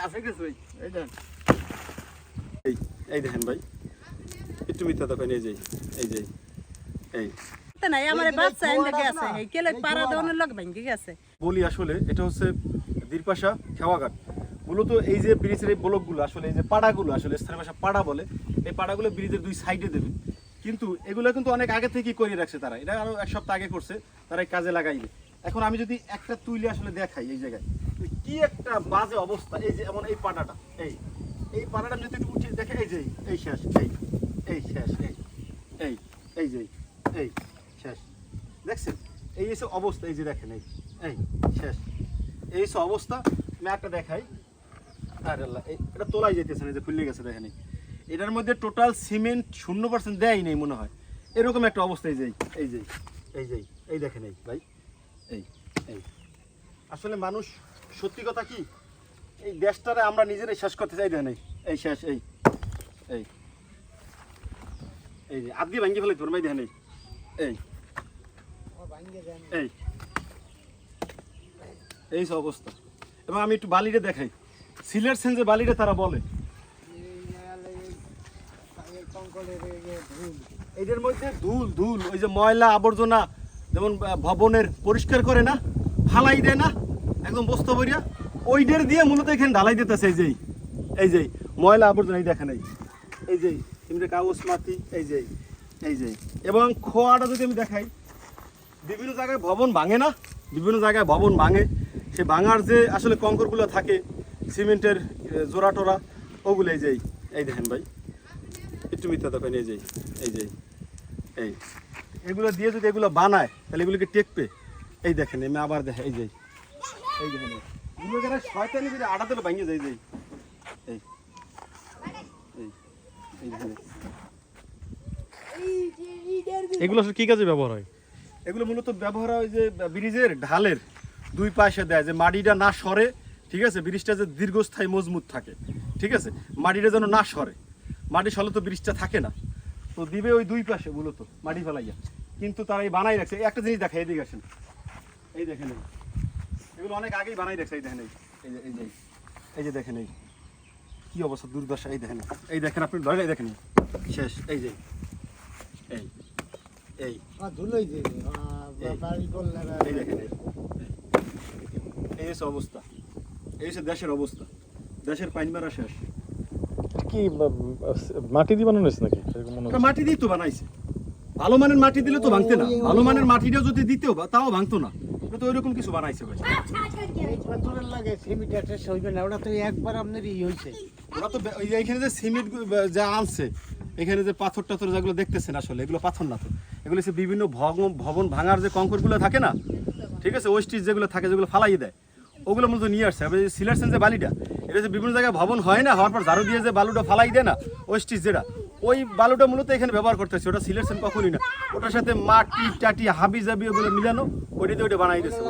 আছে কিছু এই দেন এই দেখেন ভাই একটু মিথ্যা দেখেন এই যে এই নাই আমার বাচ্চা এনে গেছে এই কেলে পাড়া দেওয়ানোর লোক ভেঙে গেছে বলি আসলে এটা হচ্ছে দীরপাশা খেওয়াঘাট মূলত এই যে ব্রিজের এই ব্লকগুলো আসলে এই যে পাড়াগুলো আসলে স্থানীয় ভাষা পাড়া বলে এই পাড়াগুলো ব্রিজের দুই সাইডে দেবে কিন্তু এগুলো কিন্তু অনেক আগে থেকেই করে রাখছে তারা এটা আরো এক সপ্তাহ আগে করছে তারা এই কাজে লাগাইবে এখন আমি যদি একটা তুইলে আসলে দেখাই এই জায়গায় কি একটা বাজে অবস্থা এই যে এমন এই পাড়াটা এই পাড়াটা যদি একটু উঠে দেখে এই যে এই শেষ এই শেষ এই যে এই শেষ দেখছেন এই এসে অবস্থা এই যে দেখেন এই শেষ এই এসে অবস্থা আমি একটা দেখাই আরে আল্লাহ এটা তোলাই যাইতেছে না যে খুলে গেছে দেখেন এটার মধ্যে টোটাল সিমেন্ট 0% দেয়ই নেই মনে হয় এরকম একটা অবস্থা এই দেখেন ভাই এই আসলে মানুষ সত্যি কথা কি এই দেশটারে আমরা নিজেরাই শেষ করতে চাই দেখেন এই শেষ এই যে আজকে ভাঙ্গি ফেলে ধরমাই দেখেন এই সব অবস্থা এবং আমি একটু বালিটা দেখাই সিলেট সেন্সে বালিটা তারা বলে এদের মধ্যে ধুল ওই যে ময়লা আবর্জনা যেমন ভবনের পরিষ্কার করে না ফালাই দেয় না একদম বস্তা ভরিয়া ওইদের দিয়ে মূলত এখানে ঢালাই দিতেছে এই যে ময়লা আবর্জনা এই দেখেন এই যে এমনি কাগজ মাটি এই যে এবং খোয়াটা যদি আমি দেখাই বিভিন্ন জায়গায় ভবন ভাঙে না বিভিন্ন জায়গায় ভবন ভাঙে সে ভাঙার যে আসলে কঙ্করগুলো থাকে সিমেন্টের জোড়া টোরা ওগুলো এই দেখেন ভাই একটু মিথ্যা দেখেন এই এগুলো দিয়ে যদি এগুলো বানায় তাহলে এগুলোকে টেকবে এই দেখেন আমি আবার দেখে এই দেখেন এগুলো যারা শয়তানি যদি আটা তেলে ভাঙিয়ে যায় এই দেখেন এগুলো আসলে কি কাজে ব্যবহার হয় এগুলো মূলত ব্যবহার হয় যে ব্রিজের ঢালের দুই পাশে দেয় যে মাটিটা না সরে ঠিক আছে ব্রিজটা যে দীর্ঘস্থায়ী মজবুত থাকে ঠিক আছে মাটিটা যেন না সরে মাটি সরলে তো ব্রিজটা থাকে না তো দিবে ওই দুই পাশে মূলত মাটি ফেলাইয়া কিন্তু তারা এই বানাই রাখছে একটা জিনিস দেখে এদিকে আসেন এই দেখেন এগুলো অনেক আগেই বানাই রাখছে এই দেখেন এই যে দেখেন কি অবস্থা দুর্দশা এই দেখেন আপনি ধরে দেখেন শেষ এই অবস্থা এই দেশের অবস্থা দেশের পাইন মারা শেষ কি মাটি দিয়ে বানানো হয়েছে নাকি মাটি দিয়ে তো বানাইছে ভালো মানের মাটি দিলে তো ভাঙতে না ভালো মানের মাটিটাও যদি দিতেও তাও ভাঙতো না ওটা তো ওইরকম কিছু বানাইছে ভাই ওটা তো একবার আপনার হয়েছে ওরা তো এইখানে যে সিমেন্ট যা আনছে এখানে যে পাথর টাথর যেগুলো দেখতেছেন আসলে এগুলো পাথর না তো এগুলো হচ্ছে বিভিন্ন ভবন ভাঙার যে কঙ্করগুলো থাকে না ঠিক আছে ওয়েস্টিজ যেগুলো থাকে যেগুলো ফালাই দেয় ওগুলো মূলত নিয়ে আসছে সিলেট সেন্সে বালিটা এটা যে বিভিন্ন জায়গায় ভবন হয় না হওয়ার পর ঝাড়ু দিয়ে যে বালুটা ফালাই দেয় না ওয়েস্টিজ যেটা ওই বালুটা মূলত এখানে ব্যবহার করতেছে ওটা সিলেট সেন্স কখনই না ওটার সাথে মাটি টাটি হাবি জাবি ওগুলো মিলানো ওইটাতে ওইটা বানাই দিচ্ছে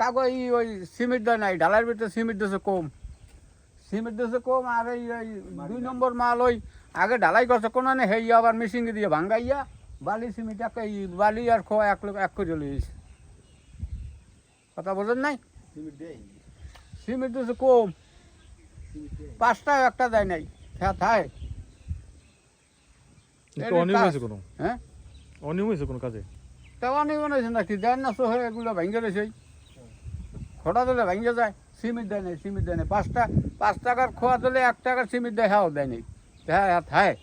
কাগজ ওই সিমেন্ট দেয় নাই ঢালার ভিতরে সিমেন্ট দিয়েছে কম আর এই 2 নম্বর মাল ওই আগে ঢালাই করছে কোনো না হেই আবার মেশিন দিয়ে ভাঙ্গাইয়া বালি সিমেন্ট বালি আর খোয়া এক করে লইছে কথা বোঝেন নাই সিমেন্ট দিয়েছে কম 5টা একটা দেয় নাই থায় অনিয়ম হয়েছে কোনো হ্যাঁ অনিয়ম হয়েছে কোনো কাজে তা অনিয়ম হয়েছে নাকি দেয় না হয়ে এগুলো ভাঙ্গে রয়েছে খোটা দিলে ভাঙ্গে যায় সিমেন্ট দেয় নাই 5 টাকার খোয়া দিলে 1 টাকার সিমেন্ট দেয় হ্যাঁ দেয় নাই হ্যাঁ থায়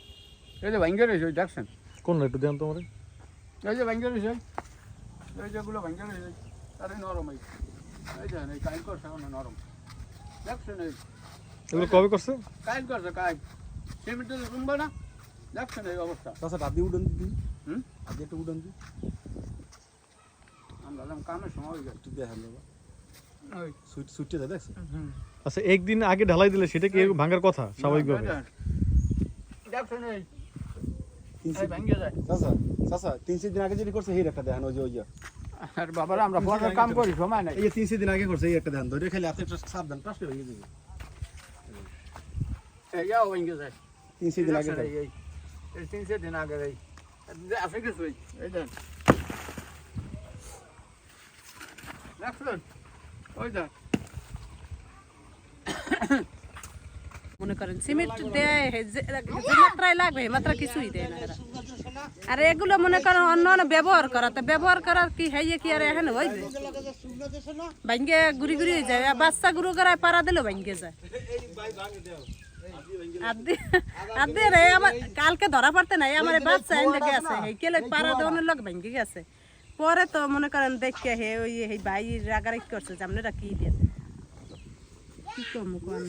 এই যে ভাঙ্গে রয়েছে দেখছেন কোন একটু দেন তোমার এই যে ভাঙ্গে রয়েছে এই যেগুলো ভাঙ্গে রয়েছে তারে নরম এই যে এই কাইল করছে নরম দেখছেন এগুলো কবে করছে কাইল করছে কাইল সিমেন্ট দিলে শুনবে না দেখছেন এই অবস্থা তাছাড়া আদি উডন দিন আদি একটা উডন দিন আমরা কামের সময় একটু দেখেন সুইটে দেয় দেখছেন আচ্ছা একদিন আগে ঢালাই দিলে সেটা কি ভাঙার কথা স্বাভাবিকভাবে দেখছেন এই ভাঙ্গে যায় চাচা 3-4 দিন আগে যেটা করছে এই একটা দেখেন ওই যে আর বাবা আমরা বড় কাম করি সময় নাই এই 3-4 দিন আগে করছে এই একটা দেখেন ধরে খালি আপনি সাবধান প্লাস্টিক হয়ে যাবে এই যাও ভাঙ্গে যায় 3-4 দিন আগে এই 3-4 দিন আগে এই আছে কিছু এই দেন দেখছেন ওই দেন মনে করেন সিমেন্ট দেয় যে মাত্রায় লাগবে এই মাত্রা কিছুই দেয় না এরা। আর এগুলো মনে করেন অন্য অন্য ব্যবহার করা, তো ব্যবহার করার কি হইয়ে কি আর এখন হইবে ভাঙ্গে ঘুরি ঘুরি যায়, আর বাচ্চা গুরু করায় পাড়া দিলেও ভাঙ্গে যায়। আদে রে আমার কালকে ধরা পড়তে নাই, আমার এই বাচ্চা এনে গেছে এই কেলে পাড়া দেওয়ানোর লোক ভাঙ্গে গেছে। পরে তো মনে করেন দেখে হে ওই ভাই রাগারাগ করছে যে আপনারা কি দিয়ে কি কম কোন